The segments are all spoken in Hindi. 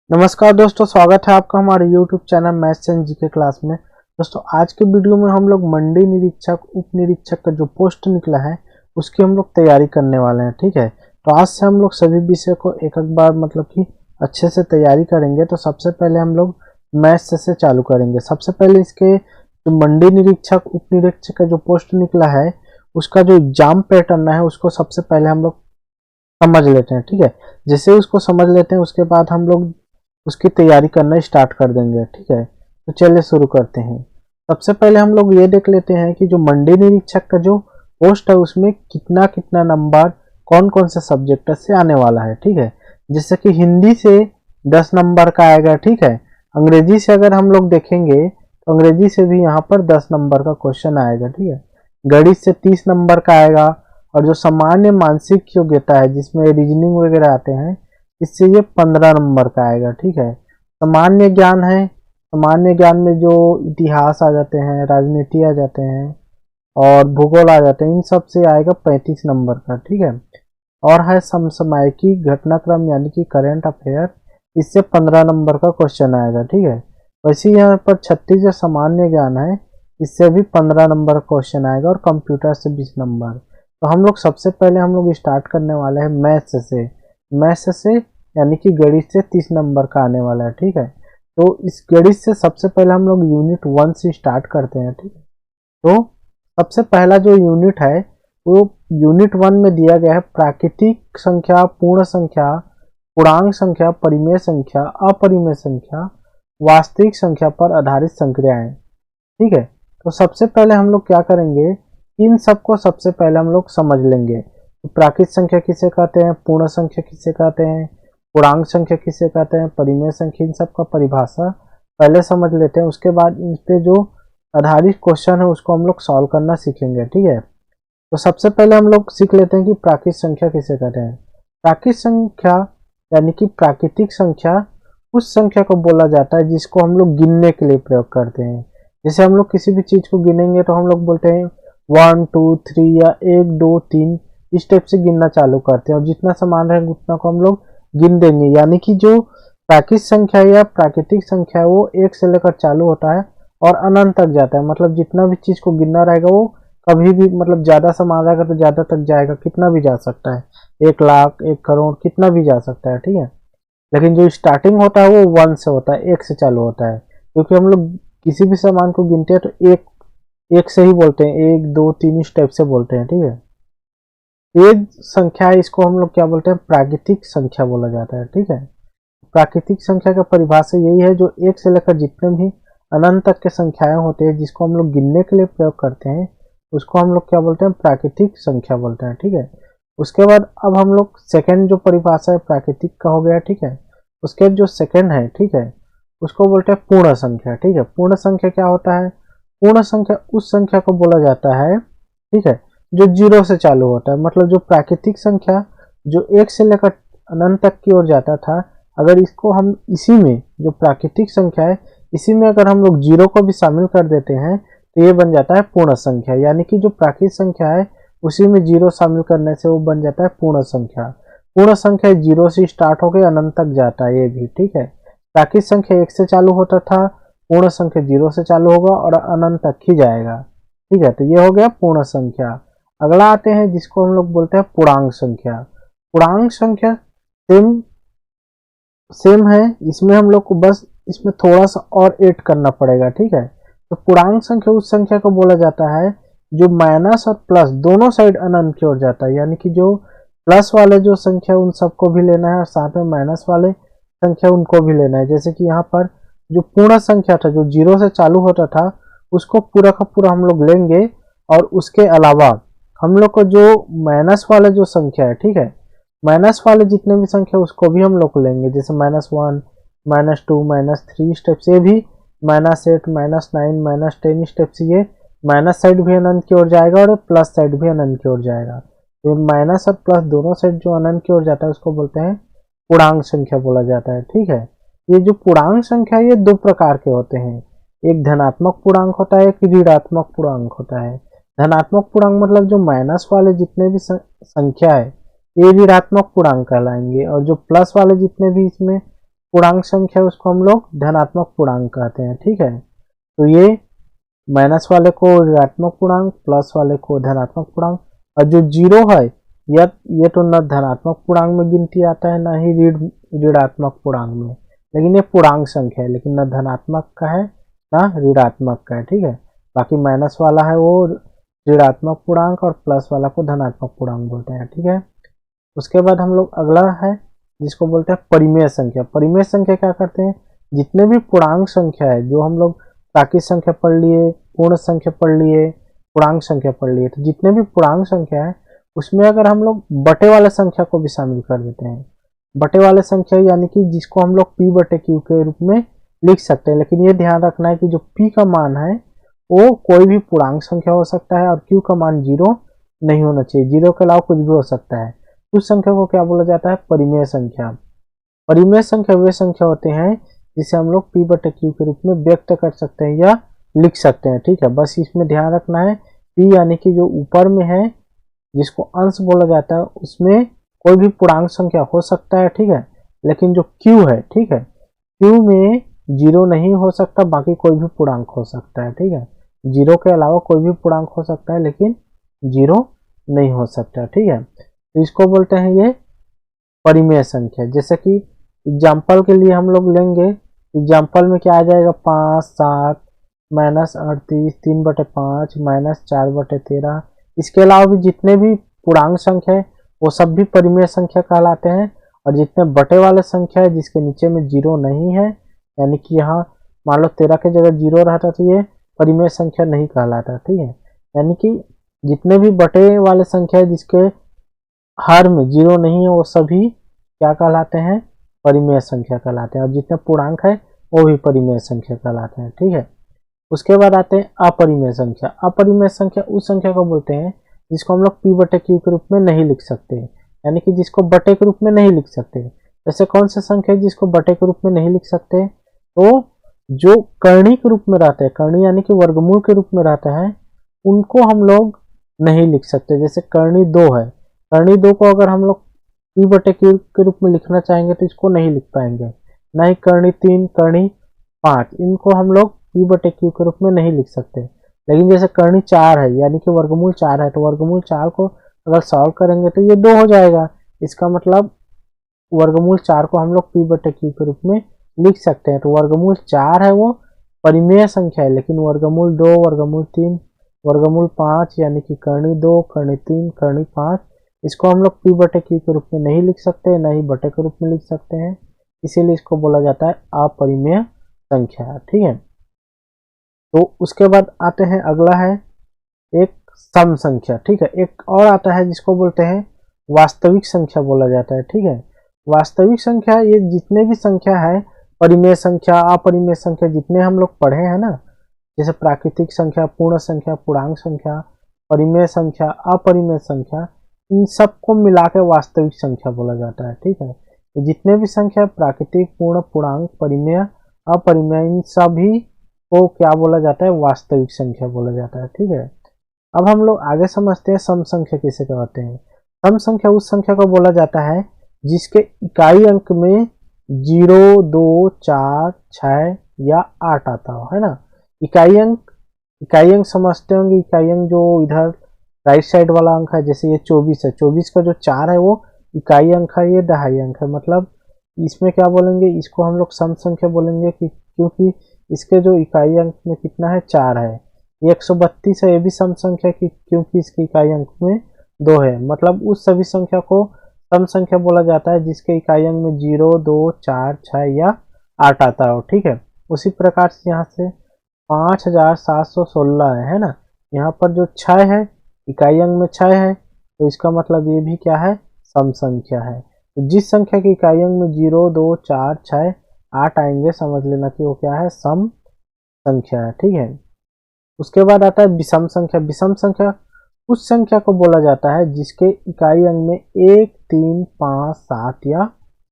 नमस्कार दोस्तों, स्वागत है आपका हमारे YouTube channel maths and GK class में। दोस्तों आज के वीडियो में हम लोग मंडी निरीक्षक उप निरीक्षक का जो पोस्ट निकला है उसकी हम लोग तैयारी करने वाले हैं। ठीक है, तो आज से हम लोग सभी विषय को एक एक बार मतलब कि अच्छे से तैयारी करेंगे। तो सबसे पहले हम लोग मैथ्स से चालू करेंगे। सबसे पहले इसके जो मंडी निरीक्षक उप निरीक्षक का जो पोस्ट निकला है उसका जो एग्जाम पैटर्न है उसको सबसे पहले हम लोग समझ लेते हैं। ठीक है, जैसे उसको समझ लेते हैं उसके बाद हम लोग उसकी तैयारी करना स्टार्ट कर देंगे। ठीक है, तो चलिए शुरू करते हैं। सबसे पहले हम लोग ये देख लेते हैं कि जो मंडी निरीक्षक का जो पोस्ट है उसमें कितना कितना नंबर कौन कौन से सब्जेक्ट से आने वाला है। ठीक है, जैसे कि हिंदी से 10 नंबर का आएगा। ठीक है, अंग्रेजी से अगर हम लोग देखेंगे तो अंग्रेजी से भी यहाँ पर 10 नंबर का क्वेश्चन आएगा। ठीक है, गणित से 30 नंबर का आएगा, और जो सामान्य मानसिक योग्यता है जिसमें रीजनिंग वगैरह आते हैं इससे ये 15 नंबर का आएगा। ठीक है, सामान्य ज्ञान है, सामान्य ज्ञान में जो इतिहास आ जाते हैं, राजनीति आ जाते हैं और भूगोल आ जाते हैं, इन सब से आएगा 35 नंबर का। ठीक है, और है समसामयिकी घटनाक्रम यानी कि करंट अफेयर, इससे 15 नंबर का क्वेश्चन आएगा। ठीक है, वैसे यहाँ पर 36 जो सामान्य ज्ञान है इससे भी 15 नंबर क्वेश्चन आएगा, और कंप्यूटर से 20 नंबर। तो हम लोग सबसे पहले हम लोग स्टार्ट करने वाले हैं मैथ्स से यानी कि गणित से 30 नंबर का आने वाला है। ठीक है, तो इस गणित से सबसे पहले हम लोग यूनिट 1 से स्टार्ट करते हैं। ठीक है, तो सबसे पहला जो यूनिट है वो यूनिट 1 में दिया गया है प्राकृतिक संख्या, पूर्ण संख्या, पूर्णांक संख्या, परिमेय संख्या, अपरिमेय संख्या, वास्तविक संख्या पर आधारित संक्रियाएं। ठीक है, तो सबसे पहले हम लोग क्या करेंगे, इन सबको सबसे पहले हम लोग समझ लेंगे। तो प्राकृतिक संख्या किसे कहते हैं, पूर्ण संख्या किसे कहते हैं, पूर्णांक संख्या किसे कहते हैं, परिमेय संख्या, इन सब का परिभाषा पहले समझ लेते हैं। उसके बाद इन पे जो आधारित क्वेश्चन है उसको हम लोग सॉल्व करना सीखेंगे। ठीक है, तो सबसे पहले हम लोग सीख लेते हैं कि प्राकृतिक संख्या किसे कहते हैं। प्राकृतिक संख्या यानी कि प्राकृतिक संख्या उस संख्या को बोला जाता है जिसको हम लोग गिनने के लिए प्रयोग करते हैं। जैसे हम लोग किसी भी चीज को गिनेंगे तो हम लोग बोलते हैं 1 2 3 या 1 2 3, इस टाइप से गिनना चालू करते हैं, और जितना समान रहेगा उतना को हम लोग गिन देंगे। यानी कि जो प्राकृतिक संख्या या प्राकृतिक संख्या है वो 1 से लेकर चालू होता है और अनंत तक जाता है। मतलब जितना भी चीज को गिनना रहेगा वो कभी भी मतलब ज्यादा समान रहेगा तो ज्यादा तक जाएगा, कितना भी जा सकता है, 1 लाख 1 करोड़ कितना भी जा सकता है। ठीक है, लेकिन जो स्टार्टिंग होता है वो 1 से होता है, 1 से चालू होता है, क्योंकि हम लोग किसी भी सामान को गिनते हैं तो एक से ही बोलते हैं, 1 2 3 इस टाइप से बोलते हैं। ठीक है, ये संख्या है, इसको हम लोग क्या बोलते हैं, प्राकृतिक संख्या बोला जाता है। ठीक है, प्राकृतिक संख्या का परिभाषा यही है, जो 1 से लेकर जितने भी अनंत तक के संख्याएं होते हैं जिसको हम लोग गिनने के लिए प्रयोग करते हैं उसको हम लोग क्या बोलते हैं, प्राकृतिक संख्या बोलते हैं। ठीक है, उसके बाद अब हम लोग सेकेंड जो परिभाषा है प्राकृतिक का हो गया। ठीक है, उसके जो सेकेंड है, ठीक है, उसको बोलते हैं पूर्ण संख्या। ठीक है, पूर्ण संख्या क्या होता है, पूर्ण संख्या उस संख्या को बोला जाता है, ठीक है, जो 0 से चालू होता है। मतलब जो प्राकृतिक संख्या जो 1 से लेकर अनंत तक की ओर जाता था, अगर इसको हम इसी में जो प्राकृतिक संख्या है इसी में अगर हम लोग 0 को भी शामिल कर देते हैं तो ये बन जाता है पूर्ण संख्या। यानी कि जो प्राकृतिक संख्या है उसी में 0 शामिल करने से वो बन जाता है पूर्ण संख्या। पूर्ण संख्या 0 से स्टार्ट होकर अनंत तक जाता है ये भी। ठीक है, प्राकृतिक संख्या 1 से चालू होता था, पूर्ण संख्या 0 से चालू होगा और अनंत तक ही जाएगा। ठीक है, तो ये हो गया पूर्ण संख्या। अगला आते हैं जिसको हम लोग बोलते हैं पूर्णांक संख्या। पूर्णांक संख्या सेम है, इसमें हम लोग को बस इसमें थोड़ा सा और ऐड करना पड़ेगा। ठीक है, तो पूर्णांक संख्या उस संख्या को बोला जाता है जो माइनस और प्लस दोनों साइड अनंत की ओर जाता है। यानी कि जो प्लस वाले जो संख्या उन सबको भी लेना है और साथ में माइनस वाले संख्या उनको भी लेना है। जैसे कि यहाँ पर जो पूर्ण संख्या था जो 0 से चालू होता था उसको पूरा का पूरा हम लोग लेंगे, और उसके अलावा हम लोग को जो माइनस वाले जो संख्या है, ठीक है, माइनस वाले जितने भी संख्या उसको भी हम लोग लेंगे। जैसे -1 -2 -3 स्टेप से भी -8 -9 -10 स्टेप से ये माइनस साइड भी अनंत की ओर जाएगा और प्लस साइड भी अनंत की ओर जाएगा। तो माइनस और प्लस दोनों साइड जो अनंत की ओर जाता है उसको बोलते हैं पूर्णांक संख्या बोला जाता है। ठीक है, ये जो पूर्णांक संख्या ये 2 प्रकार के होते हैं, एक धनात्मक पूर्णांक होता है, एक ऋणात्मक पूर्णांक होता है। धनात्मक पूर्णांक मतलब जो माइनस वाले जितने भी संख्या है ये ऋणात्मक पूर्णांक कहलाएंगे, और जो प्लस वाले जितने भी इसमें पूर्णांक संख्या है उसको हम लोग धनात्मक पूर्णांक कहते हैं, ठीक है। तो ये माइनस वाले को ऋणात्मक पूर्णांक, प्लस वाले को धनात्मक पूर्णांक, और जो जीरो है ये तो न धनात्मक पूर्णांक में गिनती आता है, ना ही ऋणात्मक पूर्णांक में, लेकिन ये पूर्णांक संख्या है, लेकिन न धनात्मक का है ना ऋणात्मक का है, ठीक है। बाकी माइनस वाला है वो ऋणात्मक पूर्णांक और प्लस वाला को धनात्मक पूर्णांक बोलते हैं, ठीक है। उसके बाद हम लोग अगला है जिसको बोलते हैं परिमेय संख्या। परिमेय संख्या क्या करते हैं, जितने भी पूर्णांक संख्या है, जो हम लोग प्राकृत संख्या पढ़ लिए, पूर्ण संख्या पढ़ लिए, पूर्णांक संख्या पढ़ लिए, तो जितने भी पूर्णांक संख्या है उसमें अगर हम लोग बटे वाले संख्या को भी शामिल कर देते हैं, बटे वाले संख्या यानी कि जिसको हम लोग p बटे q के रूप में लिख सकते हैं, लेकिन ये ध्यान रखना है कि जो p का मान है वो कोई भी पूर्णांक संख्या हो सकता है और q का मान 0 नहीं होना चाहिए, 0 के अलावा कुछ भी हो सकता है। उस संख्या को क्या बोला जाता है, परिमेय संख्या। परिमेय संख्या वे संख्या होते हैं जिसे हम लोग p बटे q के रूप में व्यक्त कर सकते हैं या लिख सकते हैं, ठीक है। बस इसमें ध्यान रखना है p यानी कि जो ऊपर में है जिसको अंश बोला जाता है उसमें कोई भी पूर्णांक संख्या हो सकता है, ठीक है, लेकिन जो q है, ठीक है, q में 0 नहीं हो सकता, बाकी कोई भी पूर्णांक हो सकता है, ठीक है। 0 के अलावा कोई भी पूर्णांक हो सकता है लेकिन 0 नहीं हो सकता, ठीक है। तो इसको बोलते हैं ये परिमेय संख्या। जैसे कि एग्जाम्पल के लिए हम लोग लेंगे, एग्जाम्पल में क्या आ जाएगा, 5, 7, -38, 3/5, -4/13। इसके अलावा भी जितने भी पूर्णांक संख्या है वो सब भी परिमेय संख्या कहलाते हैं, और जितने बटे वाले संख्या है जिसके नीचे में 0 नहीं है, यानी कि यहाँ मान लो 13 के जगह 0 रहता तो ये परिमेय संख्या नहीं कहलाता, ठीक है। यानी कि जितने भी बटे वाले संख्या है जिसके हर में 0 नहीं है वो सभी क्या कहलाते हैं, परिमेय संख्या कहलाते हैं, और जितने पूर्णांक है वो भी परिमेय संख्या कहलाते हैं, ठीक है। उसके बाद आते हैं अपरिमेय संख्या। अपरिमेय संख्या उस संख्या को बोलते हैं जिसको हम लोग p बटे q के रूप में नहीं लिख सकते, यानी कि जिसको बटे के रूप में नहीं लिख सकते। जैसे कौन सा संख्या है जिसको बटे के रूप में नहीं लिख सकते, तो जो कर्णी के रूप में रहता है, कर्णी यानी कि वर्गमूल के रूप में रहता है, उनको हम लोग नहीं लिख सकते। जैसे कर्णी 2 है, कर्णी 2 को अगर हम लोग p बटे q के रूप में लिखना चाहेंगे तो इसको नहीं लिख पाएंगे। ना ही कर्णी 3, कर्णी 5, इनको हम लोग p बटे q के रूप में नहीं लिख सकते। लेकिन जैसे कर्णी 4 है यानी कि वर्गमूल 4 है, तो वर्गमूल 4 को अगर सॉल्व करेंगे तो ये 2 हो जाएगा। इसका मतलब वर्गमूल 4 को हम लोग p बटे q के रूप में लिख सकते हैं। तो वर्गमूल 4 है वो परिमेय संख्या है, लेकिन वर्गमूल 2, वर्गमूल 3, वर्गमूल 5 यानी कि कर्णी 2, कर्णी 3, कर्णी 5, इसको हम लोग p बटे q के रूप में नहीं लिख सकते, ना ही बटे के रूप में लिख सकते हैं, इसीलिए इसको बोला जाता है अपरिमेय संख्या, ठीक है। तो उसके बाद आते हैं, अगला है एक सम संख्या, ठीक है। एक और आता है जिसको बोलते हैं वास्तविक संख्या बोला जाता है, ठीक है। वास्तविक संख्या ये जितने भी संख्या है, परिमेय संख्या, अपरिमेय संख्या, जितने हम लोग पढ़े हैं ना, जैसे प्राकृतिक संख्या, पूर्ण संख्या, पूर्णांक संख्या, परिमेय संख्या, अपरिमेय संख्या, इन सबको मिला के वास्तविक संख्या बोला जाता है, ठीक है। तो जितने भी संख्या प्राकृतिक, पूर्ण, पूर्णांक, परिमेय, अपरिमेय, इन सभी को क्या बोला जाता है, वास्तविक संख्या बोला जाता है, ठीक है। अब हम लोग आगे समझते हैं सम संख्या किसे कहते हैं। सम संख्या उस संख्या को बोला जाता है जिसके इकाई अंक में 0, 2, 4, 6 या 8 आता हो, है ना। इकाई अंक समझते होंगे। इकाई अंक जो इधर राइट साइड वाला अंक है, जैसे ये 24 है, 24 का जो 4 है वो इकाई अंक है, ये दहाई अंक है। मतलब इसमें क्या बोलेंगे, इसको हम लोग सम संख्या बोलेंगे कि क्योंकि इसके जो इकाई अंक में कितना है, 4 है। ये 132 है, ये भी सम संख्या की क्योंकि इसके इकाई अंक में 2 है। मतलब उस सभी संख्या को सम संख्या बोला जाता है जिसके इकाई अंक में 0, 2, 4, 6 या 8 आता हो, ठीक है। उसी प्रकार से यहाँ से 5716 है ना। यहाँ पर जो 6 है, इकाई अंक में 6 है, तो इसका मतलब ये भी क्या है, सम संख्या है। तो जिस संख्या की इकाई अंक में 0, 2, 4, 6, 8 आएंगे, समझ लेना कि वो क्या है, सम संख्या है, ठीक है। उसके बाद आता है विषम संख्या। विषम संख्या उस संख्या को बोला जाता है जिसके इकाई अंक में 1, 3, 5, 7 या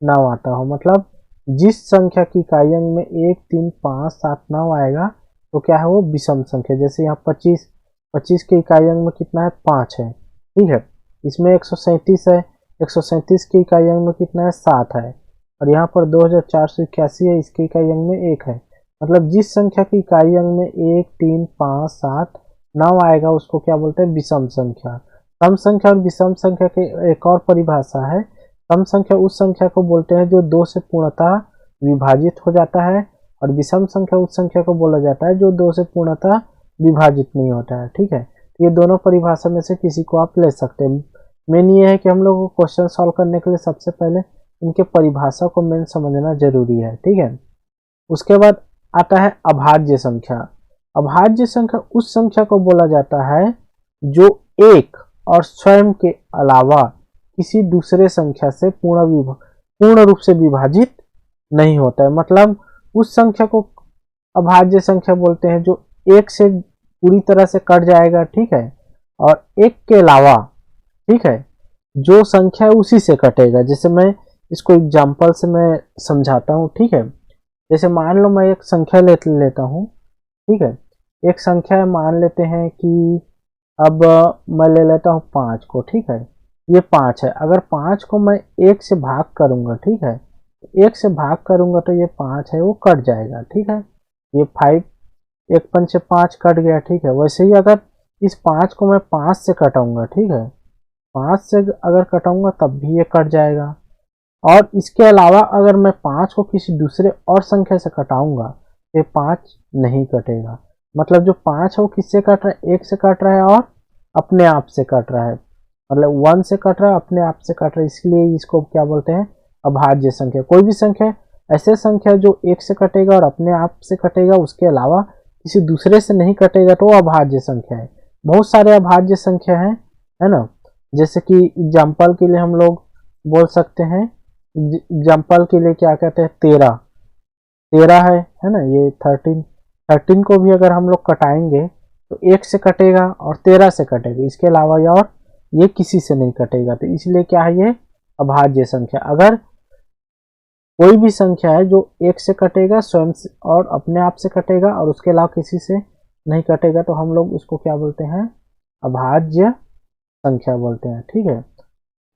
9 आता हो। मतलब जिस संख्या की इकाई अंक में 1, 3, 5, 7, 9 आएगा तो क्या है, वो विषम संख्या। जैसे यहाँ 25 के इकाई अंक में कितना है, 5 है, ठीक है। इसमें 137 है, 137 के इकाई अंक में कितना है, 7 है। और यहाँ पर 2481 है, इसके इकाई अंक में 1 है। मतलब जिस संख्या की इकाई अंक में 1, 3, 5, 7, 9 आएगा उसको क्या बोलते हैं, विषम संख्या। सम संख्या और विषम संख्या की एक और परिभाषा है। सम संख्या उस संख्या को बोलते हैं जो 2 से पूर्णतः विभाजित हो जाता है, और विषम संख्या उस संख्या को बोला जाता है जो 2 से पूर्णतः विभाजित नहीं होता है। ठीक है, ये दोनों परिभाषा में से किसी को आप ले सकते हैं। मेन ये है कि हम लोग को क्वेश्चन सॉल्व करने के लिए सबसे पहले इनके परिभाषा को मेन समझना जरूरी है। ठीक है, उसके बाद आता है अभाज्य संख्या। अभाज्य संख्या उस संख्या को बोला जाता है जो एक और स्वयं के अलावा किसी दूसरे संख्या से पूर्ण रूप से विभाजित नहीं होता है। मतलब उस संख्या को अभाज्य संख्या बोलते हैं जो एक से पूरी तरह से कट जाएगा। ठीक है, और एक के अलावा, ठीक है, जो संख्या है उसी से कटेगा। जैसे मैं इसको एग्जांपल से मैं समझाता हूँ। ठीक है, जैसे मान लो मैं एक संख्या लेता हूँ। ठीक है, एक संख्या मान लेते हैं कि अब मैं ले लेता हूँ 5 को। ठीक है, ये 5 है। अगर 5 को मैं 1 से भाग करूंगा, ठीक है, 1 से भाग करूंगा तो ये 5 है वो कट जाएगा। ठीक है, ये 5, 1 5 से 5 कट गया। ठीक है, वैसे ही अगर इस 5 को मैं 5 से कटाऊंगा, ठीक है, 5 से अगर कटाऊंगा तब भी ये कट जाएगा। और इसके अलावा अगर मैं 5 को किसी दूसरे और संख्या से कटाऊंगा तो ये 5 नहीं कटेगा। मतलब जो 5 है वो किससे कट रहा है, 1 से कट रहा है और अपने आप से कट रहा है। मतलब 1 से कट रहा है, अपने आप से कट रहा है, इसलिए इसको क्या बोलते हैं, अभाज्य संख्या। कोई भी संख्या ऐसे संख्या जो 1 से कटेगा और अपने आप से कटेगा, उसके अलावा किसी दूसरे से नहीं कटेगा, तो वो अभाज्य संख्या है। बहुत सारे अभाज्य संख्या है ना। जैसे कि एग्जाम्पल के लिए हम लोग बोल सकते हैं, एग्जाम्पल के लिए क्या कहते हैं, 13 है ना। ये 13 को भी अगर हम लोग कटाएंगे तो 1 से कटेगा और 13 से कटेगा, इसके अलावा और ये किसी से नहीं कटेगा। तो इसलिए क्या है, ये अभाज्य संख्या। अगर कोई भी संख्या है जो 1 से कटेगा स्वयं से और अपने आप से कटेगा और उसके अलावा किसी से नहीं कटेगा, तो हम लोग उसको क्या बोलते हैं, अभाज्य संख्या बोलते हैं। ठीक है,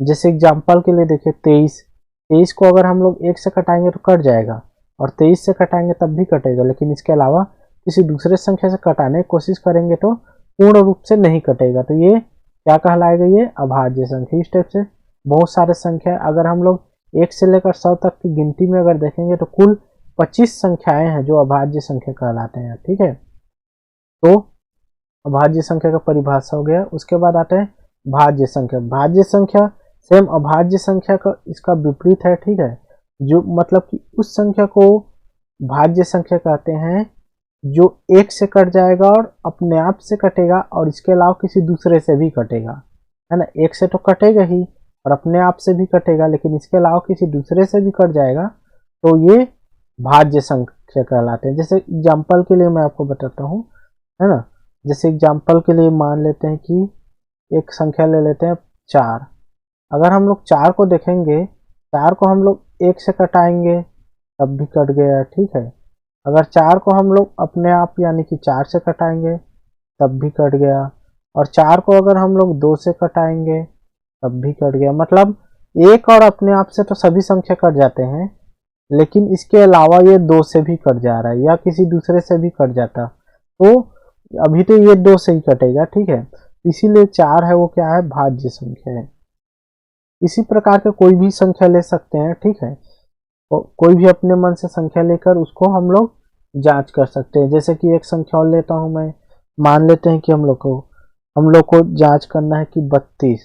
जैसे एग्जाम्पल के लिए देखिए 23 को अगर हम लोग 1 से कटाएंगे तो कट जाएगा, और 23 से कटाएंगे तब भी कटेगा, लेकिन इसके अलावा किसी दूसरे संख्या से कटाने की कोशिश करेंगे तो पूर्ण रूप से नहीं कटेगा। तो ये क्या कहलाएगा, ये अभाज्य संख्या। इस टाइप से बहुत सारे संख्या, अगर हम लोग 1 से लेकर 100 तक की गिनती में अगर देखेंगे तो कुल 25 संख्याएं हैं जो अभाज्य संख्या कहलाते हैं। ठीक है, तो अभाज्य संख्या का परिभाषा हो गया। उसके बाद आते हैं भाज्य संख्या। भाज्य संख्या सेम अभाज्य संख्या का इसका विपरीत है। ठीक है, जो मतलब कि उस संख्या को भाज्य संख्या कहते हैं जो 1 से कट जाएगा और अपने आप से कटेगा और इसके अलावा किसी दूसरे से भी कटेगा, है ना। 1 से तो कटेगा ही और अपने आप से भी कटेगा, लेकिन इसके अलावा किसी दूसरे से भी कट जाएगा, तो ये भाज्य संख्या कहलाते हैं। जैसे एग्जाम्पल के लिए मैं आपको बताता हूँ, है ना। जैसे एग्जाम्पल के लिए मान लेते हैं कि एक संख्या ले लेते हैं 4। अगर हम लोग 4 को देखेंगे, 4 को हम लोग 1 से कटाएंगे तब भी कट गया। ठीक है, अगर 4 को हम लोग अपने आप यानी कि 4 से कटाएंगे तब भी कट गया, और 4 को अगर हम लोग 2 से कटाएंगे तब भी कट गया। मतलब 1 और अपने आप से तो सभी संख्या कट जाते हैं, लेकिन इसके अलावा ये 2 से भी कट जा रहा है या किसी दूसरे से भी कट जाता, तो अभी तो ये 2 से ही कटेगा। ठीक है, इसीलिए 4 है वो क्या है, भाज्य संख्या है। इसी प्रकार के कोई भी संख्या ले सकते हैं। ठीक है, तो कोई भी अपने मन से संख्या लेकर उसको हम लोग जांच कर सकते हैं। जैसे कि एक संख्या और लेता हूं मैं, मान लेते हैं कि हम लोग को जांच करना है कि 32।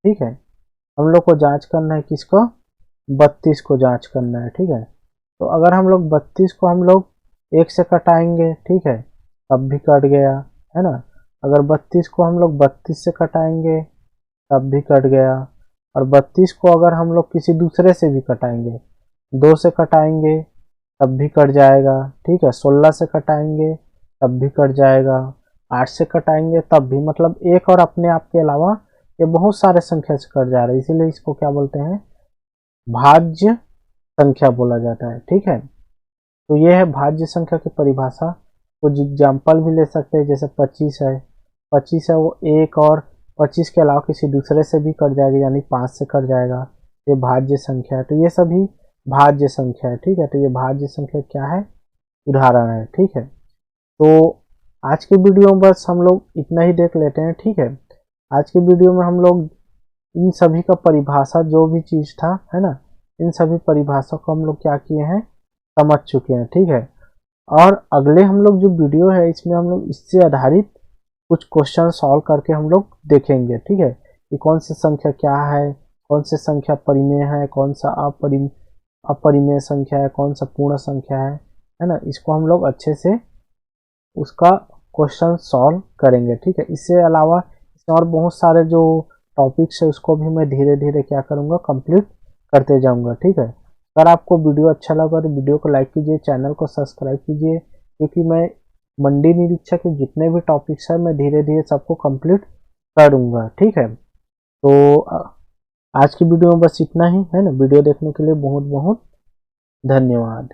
ठीक है, हम लोग को जांच करना है किसको, 32 को जांच करना है। ठीक है, तो अगर हम लोग 32 को हम लोग 1 से कटाएंगे, ठीक है, तब भी कट गया, है ना। अगर 32 को हम लोग 32 से कटाएंगे तब भी कट गया, और 32 को अगर हम लोग किसी दूसरे से भी कटाएंगे, 2 से कटाएंगे तब भी कट जाएगा। ठीक है, 16 से कटाएंगे तब भी कट जाएगा, 8 से कटाएंगे तब भी। मतलब 1 और अपने आप के अलावा ये बहुत सारे संख्या से कट जा रहे हैं, इसीलिए इसको क्या बोलते हैं, भाज्य संख्या बोला जाता है। ठीक है, तो ये है भाज्य संख्या की परिभाषा। कुछ एग्जाम्पल भी ले सकते हैं, जैसे 25 है। 25 है वो 1 और 25 के अलावा किसी दूसरे से भी कट जाएगा, यानी 5 से कट जाएगा, ये भाज्य संख्या है। तो ये सभी भाज्य संख्या है, ठीक है। तो ये भाज्य संख्या क्या है, उदाहरण है, ठीक है। तो आज के वीडियो में बस हम लोग इतना ही देख लेते हैं, ठीक है। आज के वीडियो में हम लोग इन सभी का परिभाषा जो भी चीज था, है ना, इन सभी परिभाषा को हम लोग क्या किए हैं, समझ चुके हैं, ठीक है। और अगले हम लोग जो वीडियो है इसमें हम लोग इससे आधारित कुछ क्वेश्चन सॉल्व करके हम लोग देखेंगे, ठीक है। कि कौन सी संख्या क्या है, कौन सी संख्या परिमेय है, कौन सा अपरिमेय संख्या है, कौन सा पूर्ण संख्या है ना। इसको हम लोग अच्छे से उसका क्वेश्चन सॉल्व करेंगे, ठीक है। इससे अलावा इसमें और बहुत सारे जो टॉपिक्स है उसको भी मैं धीरे धीरे क्या करूँगा, कंप्लीट करते जाऊँगा, ठीक है। अगर आपको वीडियो अच्छा लगा तो वीडियो को लाइक कीजिए, चैनल को सब्सक्राइब कीजिए, क्योंकि मैं मंडी निरीक्षक के जितने भी टॉपिक्स हैं मैं धीरे धीरे सबको कंप्लीट करूँगा, ठीक है। तो आज की वीडियो में बस इतना ही, है ना। वीडियो देखने के लिए बहुत बहुत धन्यवाद।